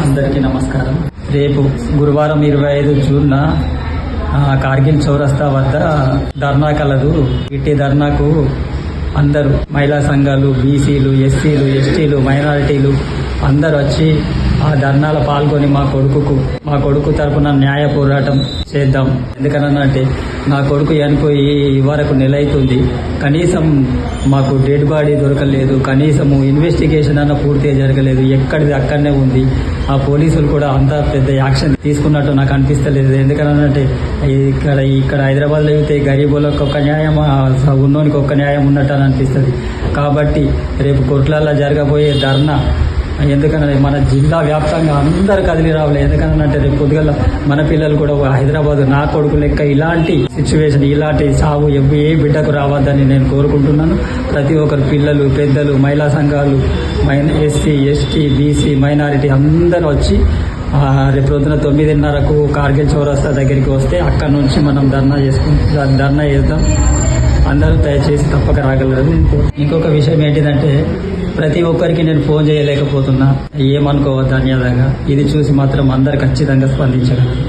అందరికీ నమస్కారం. రేపు గురువారం 25 జూన్ కార్గిల్ చౌరస్తా వద్ద ధర్నా కలదు. ఇట్టి ధర్నాకు అందరూ మహిళా సంఘాలు, బీసీలు, ఎస్సీలు, ఎస్టీలు, మైనారిటీలు అందరూ వచ్చి ఆ ధర్నాలో పాల్గొని మా కొడుకు తరపున న్యాయ పోరాటం చేద్దాం. ఎందుకనంటే నా కొడుకు చనిపోయి వరకు నెల అవుతుంది. కనీసం మాకు డెడ్ బాడీ దొరకలేదు. కనీసం ఇన్వెస్టిగేషన్ అన్న పూర్తిగా జరగలేదు. ఎక్కడిది అక్కడనే ఉంది. ఆ పోలీసులు కూడా అంత పెద్ద యాక్షన్ తీసుకున్నట్టు నాకు అనిపిస్తలేదు. ఎందుకనంటే ఇక్కడ హైదరాబాద్లో అయితే గరీబులకు ఒక న్యాయం, ఉన్నోనికి ఒక న్యాయం ఉన్నట్టు అని అనిపిస్తుంది. కాబట్టి రేపు కోర్టులలో జరగబోయే ధర్నా ఎందుకనంటే మన జిల్లా వ్యాప్తంగా అందరు కదిలి రావాలి. ఎందుకనంటే రేపు పొద్దుగల మన పిల్లలు కూడా హైదరాబాద్ నా కొడుకు లెక్క ఇలాంటి సిచ్యువేషన్, ఇలాంటి సాగు ఏ బిడ్డకు రావద్దని నేను కోరుకుంటున్నాను. ప్రతి ఒక్కరు పిల్లలు, పెద్దలు, మహిళా సంఘాలు, ఎస్సీ, ఎస్టీ, బీసీ, మైనారిటీ అందరూ వచ్చి రేపు పొద్దున 9:30కు కార్గిల్ చౌరస్తా దగ్గరికి వస్తే అక్కడ నుంచి మనం ధర్నా చేద్దాం. అందరూ దయచేసి తప్పక రాగలరు. ఇంకొక విషయం ఏంటిదంటే ప్రతి ఒక్కరికి నేను ఫోన్ చేయలేకపోతున్నా. ఏమనుకోవద్దు అన్యాయంగా. ఇది చూసి మాత్రం అందరు ఖచ్చితంగా స్పందించగలరు.